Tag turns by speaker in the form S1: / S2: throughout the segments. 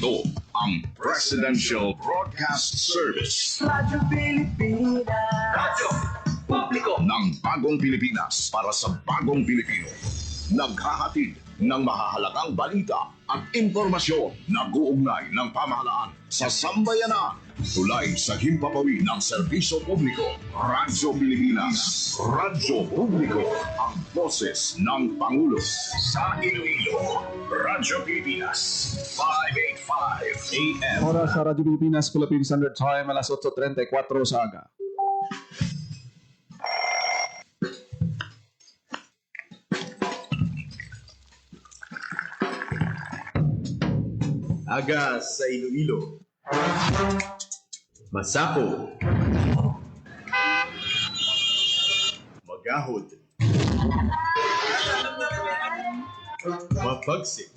S1: Ito ang Presidential Broadcast Service.
S2: Radyo Pilipinas.
S1: Radyo Publiko ng Bagong Pilipinas para sa Bagong Pilipino. Naghahatid ng mahahalagang balita at impormasyon na guugnay ng pamahalaan sa sambayanan. Tulay sa himpapawid ng serbisyo publiko. Radyo Pilipinas. Radyo Publiko. Ang boses ng Pangulo. Sa Iloilo. Radyo Pilipinas. 585 AM.
S3: Oras sa Radyo Pilipinas, Philippine Standard Time, alas 8:34 sa aga.
S4: Aga sa Iloilo. Masako. Magahod. Mapagsik.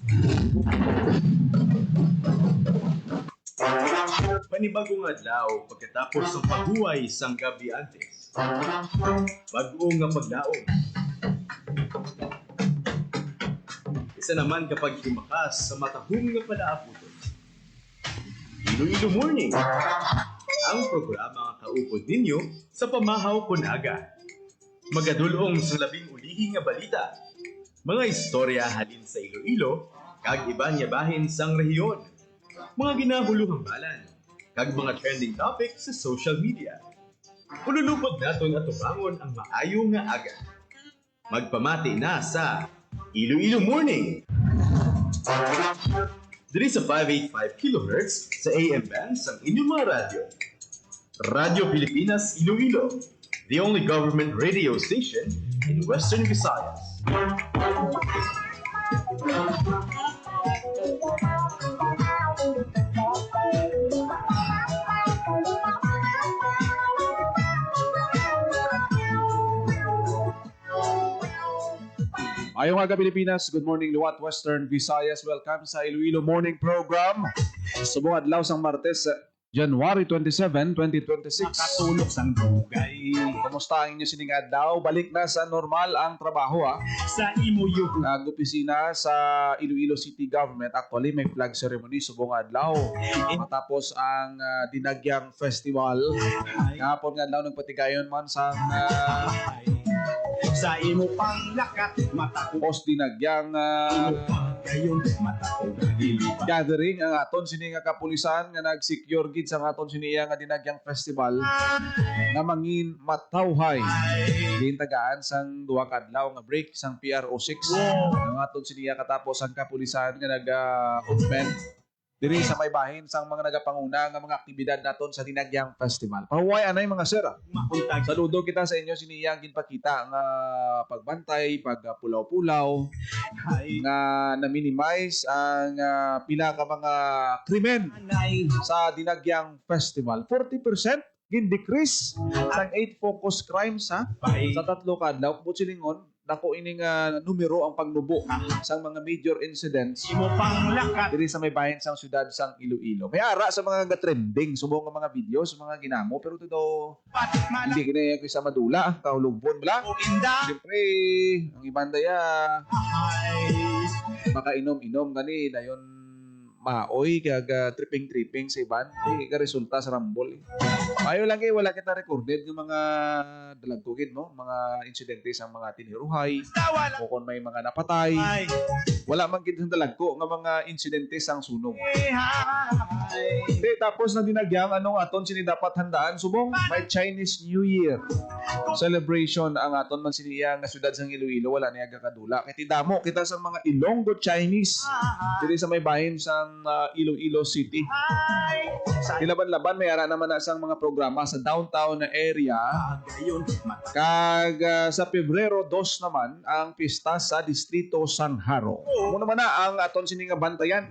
S4: Panibagong adlaw pagkatapos ng paghuway sang gabi antes. Bag-o nga paglaom. Isa naman kapag himakas sa matahong nga palaaputon. Iloilo Morning, ang programa nga kaupod ninyo sa pamahaw kunaga. Magadulong sa labing ulihi nga balita. Mga istorya halin sa Iloilo, kag iba niya bahin sang rehiyon. Mga ginahuluhang balan, kag mga trending topic sa social media. Ululupod naton at tumangon ang maayo nga aga. Magpamati na sa Iloilo Morning. Diri sa 585 kHz sa AM band sa inyong mga radyo. Radyo Pilipinas Iloilo, the only government radio station in Western Visayas.
S3: Ayong aga Pilipinas, good morning Luwat, Western Visayas. Welcome sa Iloilo Morning Program. Subong adlaw sang Martes, January 27, 2026.
S2: Makatulog sang dugay.
S3: Kumusta ang inyo sining adlaw? Balik na sa normal ang trabaho
S2: Sa imo yung
S3: Nag-opisina sa Iloilo City Government. Actually, may flag ceremony subong adlaw. Matapos ang Dinagyang Festival. Kahapon nga adlaw nagpatigayon man sa
S2: sa imo pang lakat mata ko
S3: post Dinagyang
S2: gayon mata ko dilipat.
S3: gathering ang aton sini nga kapulisan nga nag-secure gid sa aton siniya nga Dinagyang Festival nga mangin matawhay gintagaan sang duha ka adlaw nga break sang PRO6 ang aton siniya katapos ang kapulisan nga nag-open diri sa may bahin sang mga nagapanguna nga mga aktibidad naton sa Dinagyang Festival. Pahuway anay mga sir.
S2: Makuntag
S3: Saludo kita sa inyo siniyang ginpakita nga pagbantay, pagpulaw-pulaw nga na-minimize ang pila ka mga krimen
S2: anay
S3: sa Dinagyang Festival. 40% gin-decrease sa 8 focus crimes sa tatlo ka adlaw. Butsilingon dako ining numero ang pagnubo sa mga major incidents
S2: imo pang lakat
S3: diri sa may bahin sang syudad sang Iloilo. May ara sa mga trending subong nga mga videos, mga ginamo pero todo
S2: patik man
S3: hindi kini sa madula kahulugbon bala.
S2: o inda
S3: Siyempre, ang ibang daya makainom-inom gani dayon maoy kag tripping sa iban di ka resulta sa rambol. Ayo lang kay wala kita recorded ng mga dalagkugid no, mga insidente sa mga tiniruhay
S2: tawala
S3: o kung may mga napatay.
S2: ay
S3: Wala man gid sa dalagko nga mga insidente sang sunog.
S2: hay
S3: Tapos na dinagyang anong aton sini dapat handaan subong may Chinese New Year celebration ang aton man siniya nga syudad sang Iloilo wala niya kadula kay tidamo kita sa mga Ilonggo Chinese diri sa may bahin sang Iloilo City. Nilaban-laban may ara naman na sang mga programa sa downtown na area
S2: gayon mata
S3: kag sa Pebrero 2 naman ang pista sa Distrito San Jaro. Muna man na ang aton sini nga bantayan.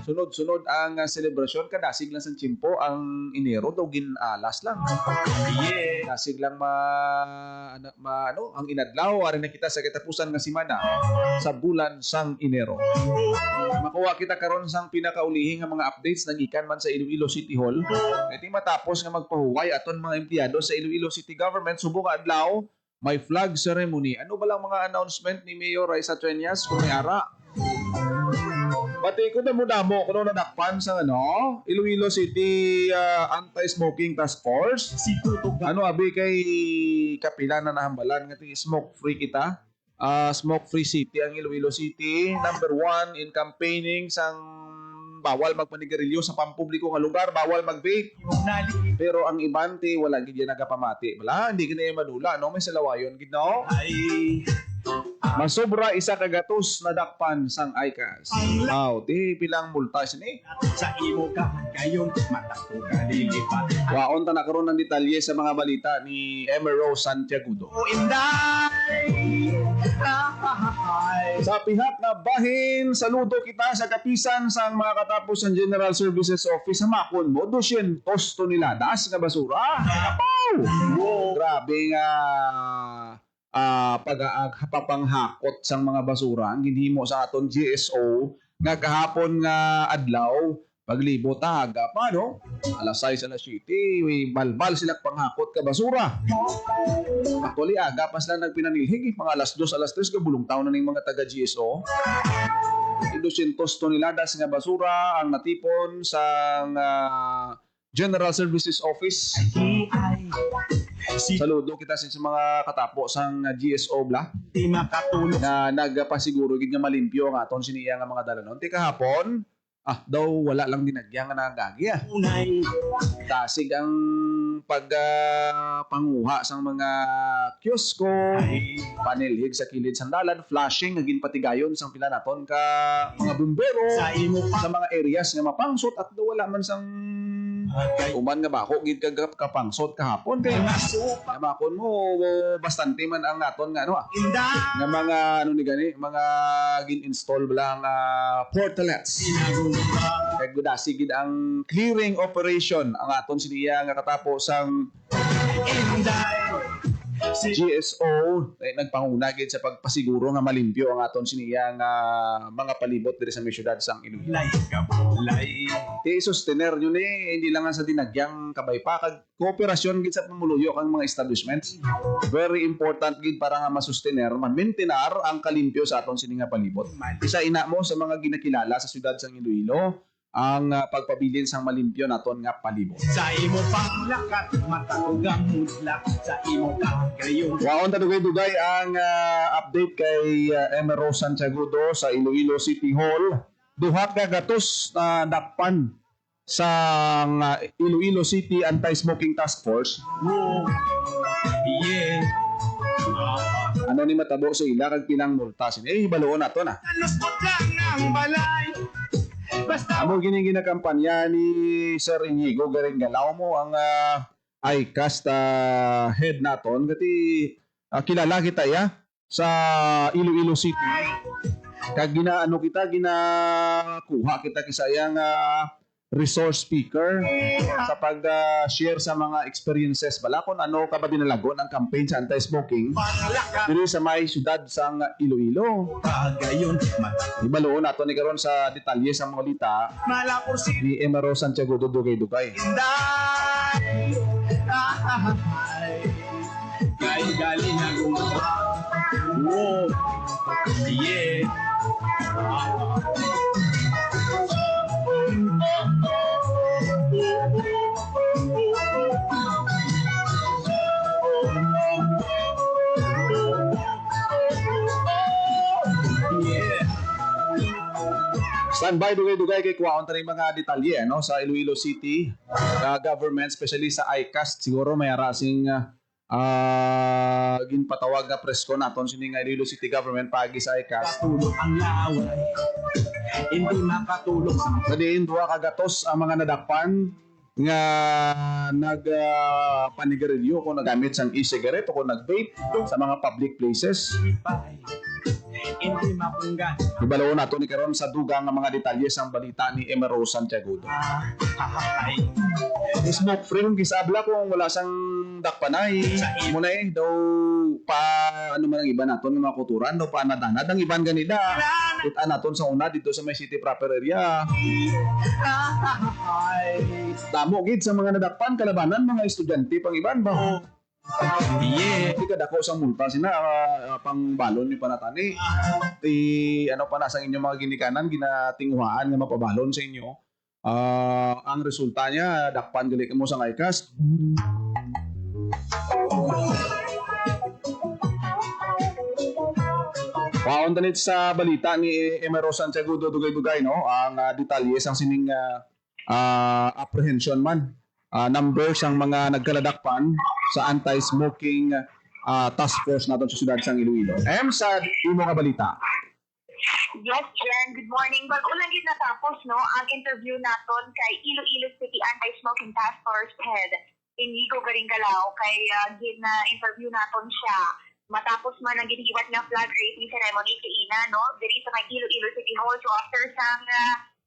S3: Sunod-sunod ang selebrasyon kadasig lang sa tiyempo ang Enero daw ginalas lang.
S2: yeah
S3: Dasig lang ang inadlaw ari na kita sa katapusan nga semana sa bulan sang Enero. Makuha kita karon sang pinakaulihing nga mga updates nagikan man sa Iloilo City Hall. Iti matapos nga magpahuway aton mga empleyado sa Iloilo City Government subong adlaw may flag ceremony. Ano ba lang mga announcement ni Mayor Raisa Treñas kung may ara? Pati ko na mo kuno nadakpan sa Iloilo City Anti-Smoking Task Force.
S2: Si Tutog
S3: Abi kay kapila na nahambalan nga smoke free kita. Smoke free city ang Iloilo City. Number 1 in campaigning sang bawal magpanigarilyo sa pampubliko nga lugar, bawal mag-vape.
S2: yung nali
S3: Pero ang ibante wala gid yan nagapamati. Wala, hindi gina madula may salawayon gid no.
S2: ay
S3: Masobra isa ka gatos na dakpan sang ICAS. Ti pilang multa sini.
S2: sa imo ka kayong mata ko kalilipat.
S3: Waon ta na karon ng detalye sa mga balita ni Emerald Santiagudo.
S2: O inday
S3: Sa pihak na bahin, saludo kita sa kapisan sang mga katapos ng General Services Office sa Makon mo, 200 toneladas nga basura. Wow! Grabe nga papanghakot sang mga basura ang ginhimo sa aton GSO nga kahapon nga adlaw paglibot aga pa alas 6 alas 7 balbal sila panghakot ka basura. Actually aga pa sila nagpinanilhig mga alas 2 alas 3 gabulong taon na ning mga taga GSO. 200 toneladas nga basura ang natipon sa General Services Office.
S2: si
S3: Saludo kita sa mga katapo sang GSO bla
S2: di makatulog
S3: na nagpasiguro gid nga malimpyo ang aton siniya nga mga dalanon. Ti kahapon daw wala lang dinagyan nga nagagi
S2: unay
S3: Tasig ang panguha sang mga kiosko, panilhig sa kilid sandalan, flashing nga ginpatigayon sang pila naton ka mga bumbero
S2: sa imo pa
S3: sa mga areas nga mapangsot at daw wala man sang uman nga bako gid kapangsot kahapon kay
S2: nasupa
S3: namakon mo bastante man ang naton nga
S2: inday
S3: nga mga ni gani mga gin-install lang portalets. Kay gudasi gid ang clearing operation ang aton siniya nga katapos ang
S2: inday si
S3: GSO nagpanguna gid sa pagpasiguro nga malimpyo ang aton siniya nga mga palibot diri sa may syudad sang Iloilo.
S2: lay kabulay
S3: Ti sustener nyo hindi lang sa dinagyang kabay pa kag kooperasyon gid sa pamuluyo kang mga establishments. Very important gid para nga masustener man-maintenar ang kalimpyo sa aton sini nga palibot. Isa ina mo sa mga ginakilala sa syudad sang Iloilo ang pagpabilin sang malimpyo naton nga palibot.
S2: sa imo pang lakat mata ko gamudlak sa imo ka kayong
S3: Waon ta dugay-dugay ang update kay Emerald Santiagudo sa Iloilo City Hall. Duha ka gatos na dakpan sa Iloilo City Anti-Smoking Task Force.
S2: wo yeah
S3: Ano ni matabo sa ila kag pinang multa sini baloon nato na.
S2: aluspot lang ang balay basta
S3: Amo gini ginakampanya ni Sir Inigo garing galaw mo ang ICAS head naton kati kilala kita sa Iloilo City. Kag ginaano kita ginakuha kita kisayang resource speaker sa pag-share sa mga experiences bala kung ano ka ba dinalagon ang campaign sa anti-smoking
S2: panglaka
S3: diri sa may syudad sang Iloilo.
S2: pagayon mata
S3: Ibaloon nato ni karon sa detalye sa mga balita
S2: malapor si
S3: ni Emerald Santiagudo dugay-dugay.
S2: inday kay gali na gumawa wo yeah yeah
S3: Standby dugay-dugay kay kuwaon tani mga detalye sa Iloilo City government especially sa ICAS siguro may arasing ginpatawag na presko naton sini nga Iloilo City government pagi sa ICAS.
S2: katulog ang laway hindi makatulog sa
S3: Kadiin duha ka gatos ang mga nadakpan nga nagpanigarilyo kung nagamit sang e-cigarette o kung nag-vape sa mga public places.
S2: pay hindi mapunggan
S3: Ibaloon nato ni karon sa dugang nga mga detalye sang balita ni Emerald Santiagudo.
S2: ay
S3: Smoke free kung kisabla kung wala sang dakpanay. Muna daw pa ano man ang iba naton nga mga kuturan daw pa nadanad ang iban ganida. Kita naton sa una dito sa may city proper area.
S2: ay
S3: Damo gid sa mga nadakpan kalabanan mga estudyante pang iban ba. Yeah. Hindi ka dako sa multa sina pang balon ni panatani. Ano pa nasa inyong mga ginikanan ginatinguhaan nga mapabalon sa inyo. Ang resulta niya dakpan gali mo sa ICAS. Paon tanit sa balita ni Emero Santiago Dugay-Dugay no ang detalye sang sining apprehension man numbers ang mga nagkaladakpan sa anti-smoking task force naton sa siyudad sang Iloilo. Sa imo nga balita.
S5: Yes, Jen. Good morning. Bago lang yun natapos, no, ang interview naton kay Iloilo City Anti-Smoking Task Force Head Inigo Garingalao kay interview naton siya matapos man ang ginigiwat nga flag raising ceremony kay Ina, no, diri sa may Iloilo City Hall. So after sang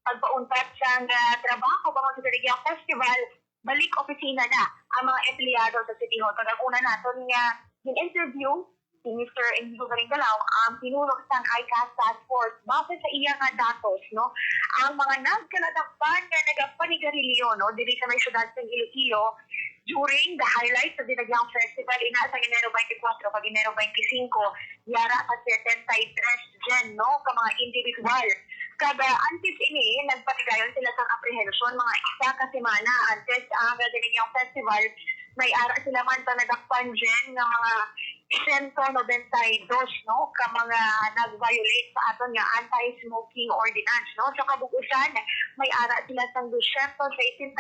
S5: pagpauntat sang trabaho bangon sa Religiang Festival, balik opisina na ang mga empleyado sa City Hall. Kagaguna naton nga in-interview si Mr. Inigo Garingalao ang pinulong sang ICAS Task Force base sa iya nga datos, no, ang mga nagkaladakpan nga nagapanigarilyo, no, diri sa may syudad sa Iloilo during the highlights of the Dinagyang Festival ina sa Enero 24 kag Enero 25 yara sa certain side dress dyan, no, ka mga individual. Kada antes ini nagpatigayon sila sa apprehension mga isa ka semana antes ang Dinagyang Festival may ara sila man sa nagakpan dyan nga mga 192, no, ka mga nag-violate sa aton nga anti-smoking ordinance, no. So kabugusan may ara sila sa 265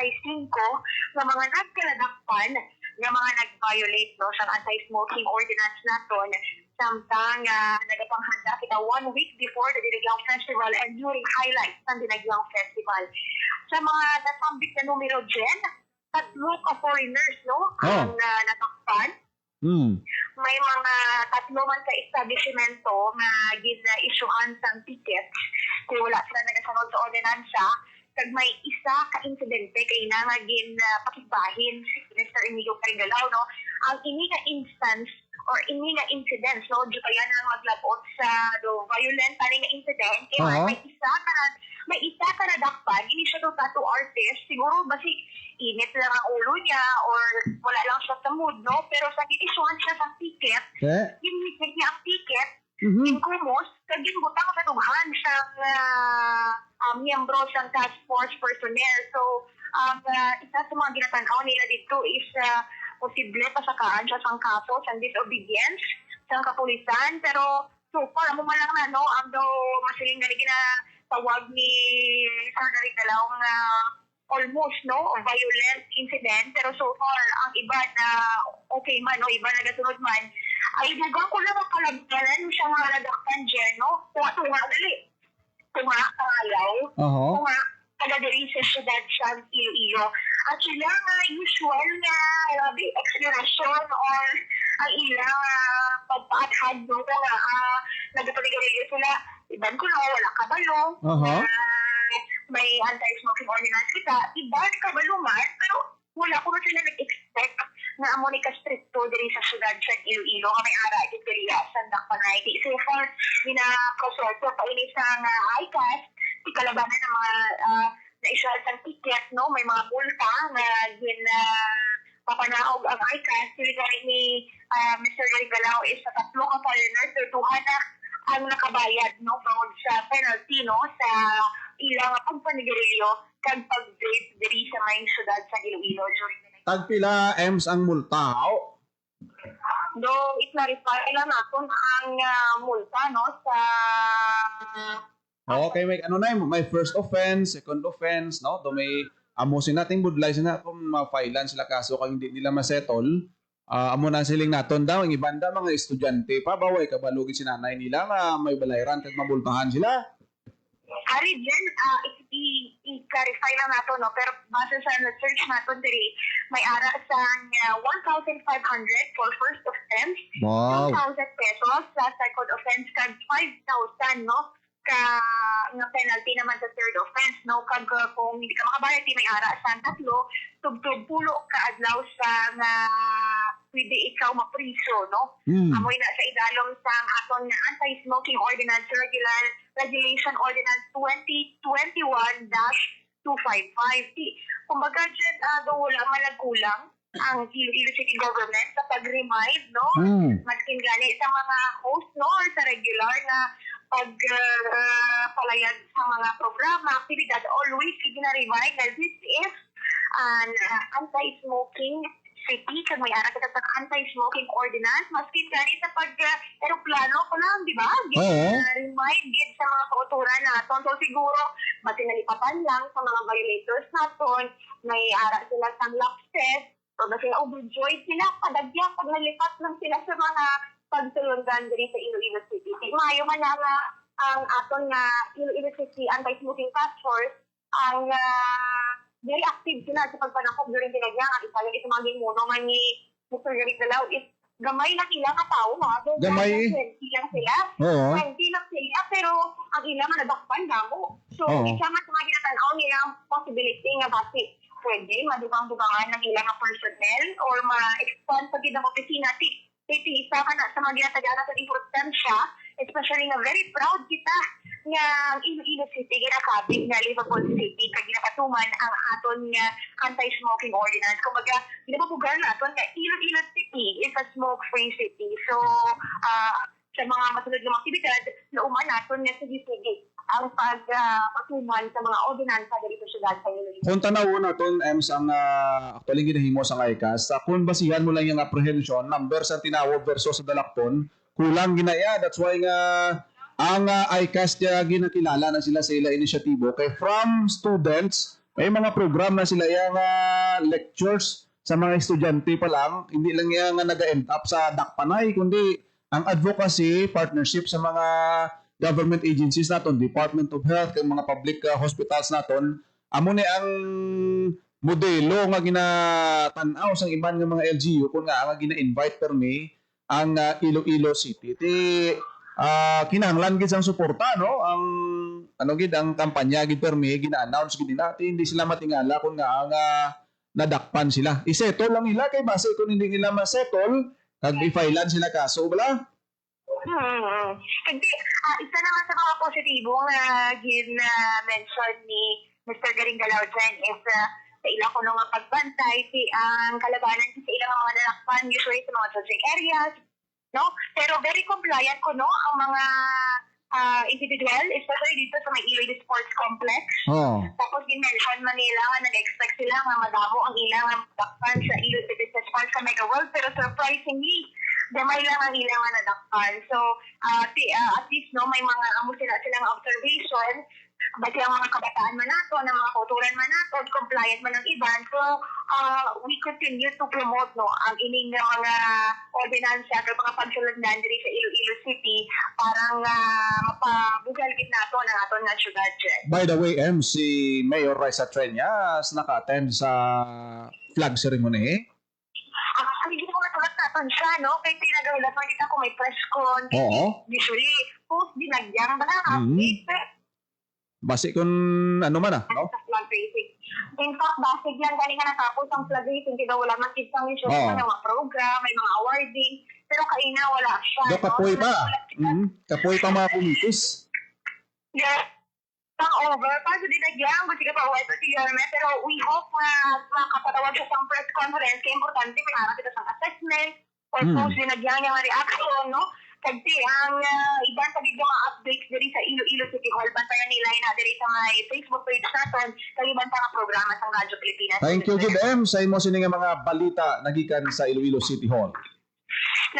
S5: nga mga nagkaladakpan nga mga nag-violate, no, sa anti-smoking ordinance naton samtang nagapanghanda kita 1 week before the Dinagyang Festival and during highlights ng Dinagyang Festival. Sa mga nasambit na numero dyan, 3 ka foreigners, no, ang natakpan. May mga 3 man ka establishmento nga gina-issuehan sang tickets kung wala sila nagasunod sa ordinansa. Kag may isa ka insidente kay na nga pakigbahin si Mr. Inigo Garingalao, no. Ang ini nga instance or ini nga incidents, no, di pa yan ang maglabot sa violent ani nga incident kaya may isa ka nadakpan, ini siya to tattoo artist, siguro basi init lang ang ulo niya or wala lang siya sa mood, no, pero sa ginisyohan siya sa ticket, ginigit niya ang ticket, inkumos, kag ginbutang sa dughan siyang miyembro sa task force personnel. So, isa sa mga ginatanaw nila dito is posible pasakaan siya sang kaso sa disobedience sa kapulisan, pero so far, mo man lang na, no, ang daw masiling na ginatawag ni Sir Garingalao nga almost, no, violent incident, pero so far ang iba na okay man, no, iba na gasunod man ay dugang ko lang ang kalagdanan siya nga nadaktan dyan, no, tunga dali tunga kangayaw tunga taga-diri sa syudad sa Iloilo at sila nga usual nga exploration or ang ilang pagpaathad, no, nga nagpapaligarilyo sila iban ko na wala kabalo may anti-smoking ordinance kita, iba kabalo man, pero wala ko na sila nag-expect na amo ni ka-stricto diri sa syudad sa Iloilo nga may ara iti diriya sa Dakpanay. So far, ginakasorto pa ini sa ICAS, di kalabanan ng mga na-issue sang ticket, no, may mga multa na papanaog ang ICAS. Sila ni Mr. Garingalao is sa 3 ka foreigners, so 2 na ang nakabayad, no, bangod sa penalty, no, sa ilang pagpanigarilyo kag pag-date diri sa may syudad sa Iloilo during the night.
S3: Tagpila Ems ang multa.
S5: Do i-clarify lang natin ang multa, no, sa
S3: Okay, may ano na may first offense, second offense, no? Do may amusin nating budlay sila kung ma-filean sila kaso kung hindi nila ma-settle. Amo na siling naton daw ang ibanda mga estudyante pa baway kabalugin si nanay nila nga may balayran kag mabultahan sila.
S5: Ari dyan, i-clarify lang nato, no, pero base sa research natin diri, may ara sa 1,500 for first offense, 2,000 pesos sa second offense, kag 5,000, no, ka nga penalty naman sa third offense, no, kag kung hindi ka makabayad, may ara sa 3, tugtog pulo ka adlaw sa nga pwede ikaw mapriso, no? Amoy na sa idalom sa aton nga anti-smoking ordinance regulation ordinance 2021-255. Kumbaga dyan, wala man nagkulang ang Iloilo City Government sa pag-remind, no? Maskin gani sa mga host, no? Or sa regular na pagpalayag sa mga programa, aktibidad, always gina-remind na this is an anti-smoking city, kag may ara kita sa anti-smoking ordinance, maskin gani sa pag-aeroplano ko lang, di ba? Remind gid sa mga kauturan naton. So siguro, matinalipatan lang sa mga violators naton, may ara sila sa lapse test, o ba sila overjoyed sila, padagya, pag nalipat lang sila sa mga pagsulundan diri sa Iloilo City. Mayo man nga ang aton nga Iloilo City Anti-Smoking Task Force ang very active sila sa pagpanakop during pinagyan. Ang isa yung isumaging muno man ni Mr. Garrick Dalaw is gamay na ilang katao, ha?
S3: Gamay?
S5: 20 lang sila. 20 lang sila, pero ang ilang nga nadakpan damo. So, isa man sa mga ginatanaw nilang possibility nga basi pwede madubang-dubangan ng ilang personnel or ma-expand pag ng opisina. Isa ka na sa mga ginatagana sa importansya, especially na very proud kita nga Iloilo City ginakabig na Liverpool City kag ginapatuman ang aton nga anti-smoking ordinance. Kumbaga, ginapapugan naton nga Iloilo City is a smoke-free city. So, sa mga masunod ng aktibidad, nauman naton nga sige-sige ang pagpatuman sa mga ordinansa dito sa syudad sa Iloilo.
S3: Kung tanaw naton EMS ang actually ginahimo sa ICAS, kung basihan mo lang yung apprehension numbers ang tinawag versus sa dalakton, kulang ginaya. That's why nga ang ICAS niya ginakilala na sila sa ila inisyatibo kay from students may mga program na sila yung lectures sa mga estudyante pa lang, hindi lang yung nag-end up sa dakpanay kundi ang advocacy partnership sa mga government agencies naton, Department of Health, kay mga public hospitals naton, amo ni ang modelo nga ginatanaw sang iban nga mga LGU kung nga gina-invite permi ang Iloilo City. Kinahanglan gid sang suporta, no? Ang gid ang kampanya gid permi gina-announce gid natin, hindi sila matingala kung nga ang nadakpan sila. Isettle lang nila kay base kung hindi nila ma-settle, kag i-filean sila kaso bala.
S5: Hindi, isa naman sa mga positibong gin-mention ni Mr. Garing Galaw dyan is sa ilang ko nga pagbantay, ang kalabanan sa ilang mga nalakpan, usually sa mga judging areas, no? Pero very compliant ko, no? Ang mga individual, especially dito sa may Iloilo Sports Complex. Tapos din-mention Manila nga nag-expect sila nga madamo ang ilang nadakpan sa Iloilo Business Park sa Mega World, pero surprisingly, gamay lang ang ilang nga nadakpan. So, at least, no, may mga amo silang observation, bati ang mga kabataan man nato, ng mga kauturan man nato, compliant man ng iban. So, we continue to promote, no, ang ining mga ordinance at mga pagsulundan diri sa Iloilo City parang mapabugal gid nato ng aton nga syudad.
S3: By the way, si Mayor Raisa Treñas naka-attend sa flag ceremony.
S5: Actually, hindi ko matulad natin siya, no? Kaya pinagawalat, makita ko may press con. Usually, post dinagyang ba na?
S3: Base kung ano man no?
S5: Sa flag raising. In fact, base yan, galing nga natapos ang flag raising, kaya wala man kitang issue sa mga program, may mga awarding, pero kaina wala siya.
S3: Do kapoy pa. Kapoy pa mga kumitis.
S5: Yeah. Over, para sa dinagyang, gusto ka pa uwi sa TRM, pero we hope na makapatawag siya sa press conference, kaya importante may harap ito sa assessment, or post dinagyang yung reaction, no? Kasi ang iban sa mga updates diri sa Iloilo City Hall, bantayan nila na diri sa may Facebook page natin, kaliban pa nga programa sa Radyo Pilipinas.
S3: Thank you, Gid M. Sa imo sini nga mga balita nagikan sa Iloilo City Hall.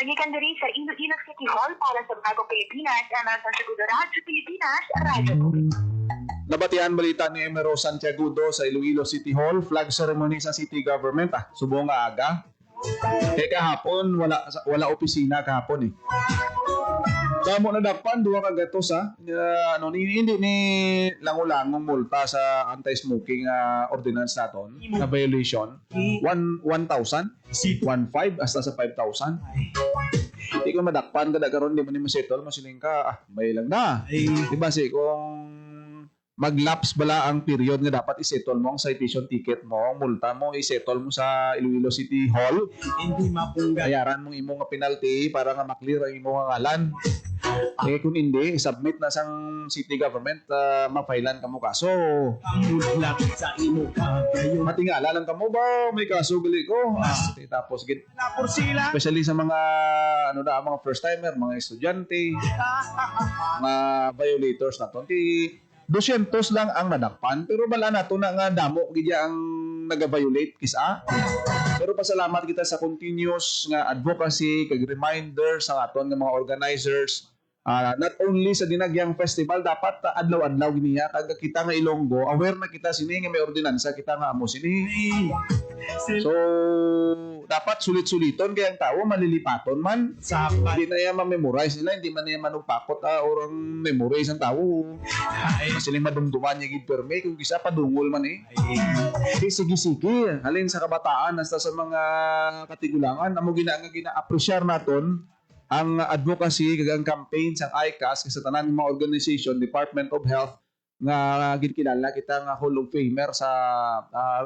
S5: Nagikan diri sa Iloilo City Hall para sa Bagong Pilipinas, sa Segundo Radyo Pilipinas, Radyo.
S3: Nabatian balita ni Emero Santiagudo sa Iloilo City Hall, flag ceremony sa city government. Subong nga aga. Kahapon wala opisina kahapon eh. Kamo na dapan duha ka gatos hindi ni langulangong multa sa anti-smoking ordinance naton na violation 1,000 1,500 hasta sa 5,000. Di ko madakpan kada karon di mo ni masettle masiling ka may lang na. Diba si kung mag-lapse bala ang period nga dapat isettle mo ang citation ticket mo, ang multa mo isettle mo sa Iloilo City Hall.
S2: Hindi mapunggan.
S3: Bayaran mo imong nga penalty para nga maklear ang imong ngalan. Kung hindi, submit na sang city government, mapailan ka mo kaso.
S2: Kamudlak sa imo kagayon.
S3: Matingala lang ka mo ba? May kaso gali ko. Tapos,
S2: Lapor sila.
S3: especially sa mga mga first timer, mga estudyante, mga violators na to. 200 lang ang nadakpan pero bala na to na nga damo gidya ang naga-violate kisa. Pero pasalamat kita sa continuous nga advocacy kag reminder sa aton nga mga organizers. Not only sa Dinagyang Festival, dapat adlaw-adlaw giniya kag kita nga Ilonggo, aware na kita sini nga may ordinansa, kita nga amo sini. So, dapat sulit-suliton kaya ang tao malilipaton man.
S2: Sapat.
S3: Hindi na yan ma-memorize nila, hindi man na yan manugpakot or ang memorize ang tao. Kasi lang madumduman niya gid perme kung kisa padungol man eh. Sige-sige, halin sa kabataan hasta sa mga katigulangan, amo gina-appreciate naton ang advocacy kag ang campaign sa ICAS sa tanan ng mga organization, Department of Health nga ginakilala kita nga Hall of Famer sa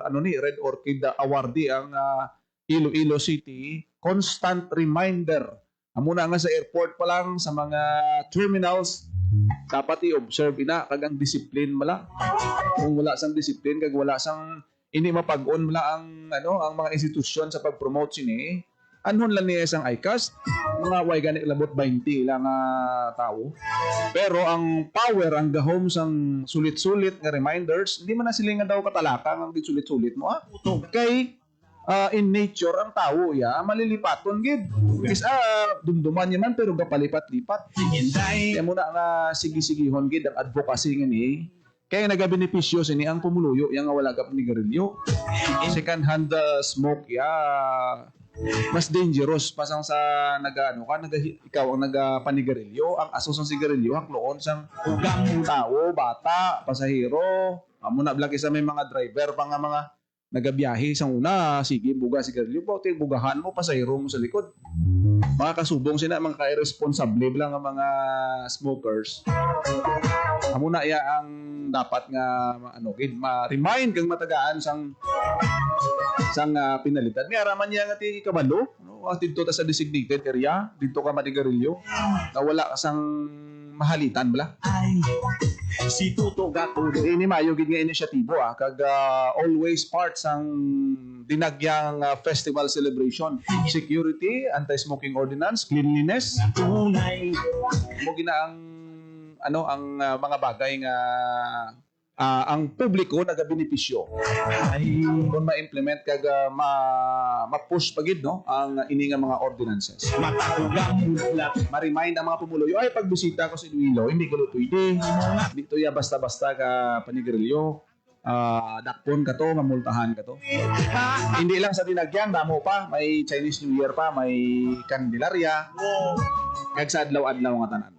S3: Red Orchid awardee ang Iloilo City. Constant reminder. Amo na nga sa airport pa lang sa mga terminals dapat i-observe ina kag ang discipline mala. Kung wala sang discipline kag wala sang ini mapag-on mala ang ang mga institusyon sa pag-promote sini. Anhon lang niya isang ICAS, mga way gani labot 20 lang tao. Pero ang power, ang gahom sang sulit-sulit nga reminders, hindi man na sila nga daw katalaka ang sulit-sulit mo. Kay in nature ang tao malilipaton gid. Kasi dumduman niya man pero gapalipat-lipat. Kaya muna nga sige-sigihon gid ang advocacy ngani. Kaya nagabenepisyo sini ang pumuluyo yang wala ka panigarilyo. Second hand smoke mas dangerous pa sang sa ikaw ang nagapanigarilyo, ang aso sang sigarilyo hakloon sang tao, bata, pasahero. Amo na blaki sa may mga driver pa nga mga nagabiyahe sang una, sige buga sigarilyo po, bugahan mo pasahero mo sa likod. Mga kasubong sina mga irresponsible lang ang mga smokers. Amo na ang dapat nga ma-remind kang matagaan sang pinalitan. May araman niya nga ti kabalo, dito ta sa designated area, dito ka matigarilyo. Nawala ka sang mahalitan bala.
S2: Ay, si Tuto Gato.
S3: Ini mayo gid nga inisyatibo kag always part sang Dinagyang Festival celebration. Security, anti-smoking ordinance, cleanliness.
S2: Tunay.
S3: Mo gina ang mga bagay nga ang publiko nagabenepisyo. Kung ma-implement kag ma-push pagid ang ini nga mga ordinances.
S2: Matakugamudlak.
S3: Ma-remind ang mga pumuloy, ay pagbisita ko sa Iloilo, hindi ko pwede. Dito basta-basta ka panigarilyo. Dakpon ka to, mamultahan ka to. Hindi lang sa Dinagyang, damo pa, may Chinese New Year pa, may Candelaria. Kag sa adlaw-adlaw nga tanan.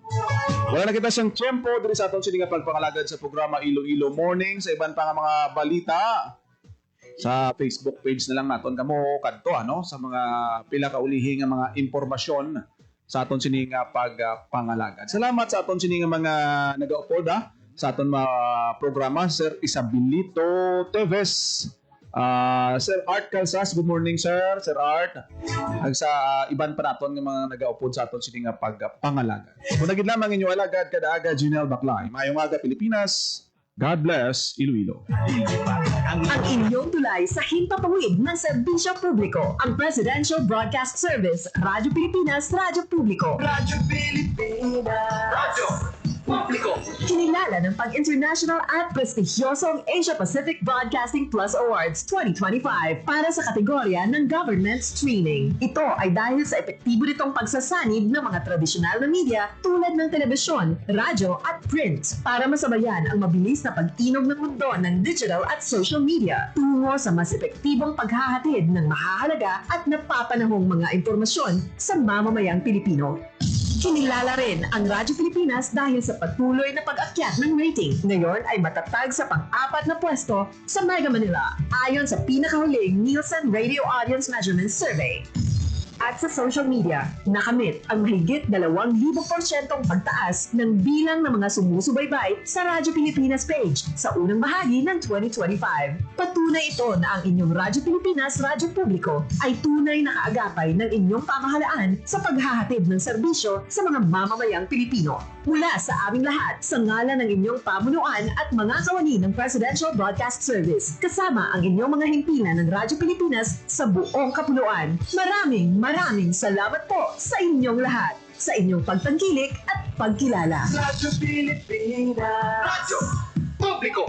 S3: Wala na kita siyang tiyempo diri sa aton sini nga pagpangalagad sa programa Iloilo Morning sa iban pa nga mga balita. Sa Facebook page na lang naton kamo kadto sa mga pila ka ulihi nga mga impormasyon sa aton sini nga pagpangalagad. Salamat sa aton sini nga mga nagaupod sa aton mga programa, Sir Isabilito Teves, Sir Art Calzas, good morning sir, Sir Art. Ag sa iban pa naton nga mga nagaupod sa aton sini nga pagpangalaga. Kung nagid lamang inyo alagad kada aga Junel Baclay. Mayong aga Pilipinas. God bless Iloilo.
S6: Ang inyong tulay sa himpapawid ng serbisyo publiko, ang Presidential Broadcast Service, Radyo Pilipinas, Radyo Publiko.
S2: Radyo Pilipinas. Radyo Publiko.
S6: Kinilala ng pang-international at prestigyosong Asia Pacific Broadcasting Plus Awards 2025 para sa kategorya ng Government Streaming. Ito ay dahil sa epektibo nitong pagsasanib ng mga tradisyonal na media tulad ng telebisyon, radyo at print para masabayan ang mabilis na pag-inog ng mundo ng digital at social media tungo sa mas epektibong paghahatid ng mahahalaga at napapanahong mga impormasyon sa mamamayang Pilipino. Kinilala rin ang Radyo Pilipinas dahil sa patuloy na pag-akyat ng rating. Ngayon ay matatag sa pang-4 na pwesto sa Mega Manila ayon sa pinakahuling Nielsen Radio Audience Measurement Survey. at sa social media. Nakamit ang mahigit 2,000% pagtaas ng bilang ng mga sumusubaybay sa Radyo Pilipinas page sa unang bahagi ng 2025. Patunay ito na ang inyong Radyo Pilipinas Radyo Publiko ay tunay na kaagapay ng inyong pamahalaan sa paghahatid ng serbisyo sa mga mamamayang Pilipino. Mula sa aming lahat, sa ngalan ng inyong pamunuan at mga kawani ng Presidential Broadcast Service, kasama ang inyong mga himpilan ng Radyo Pilipinas sa buong kapuluan. Maraming salamat po sa inyong lahat, sa inyong pagtangkilik at pagkilala.
S2: Radyo Pilipinas.
S1: Radyo Publiko.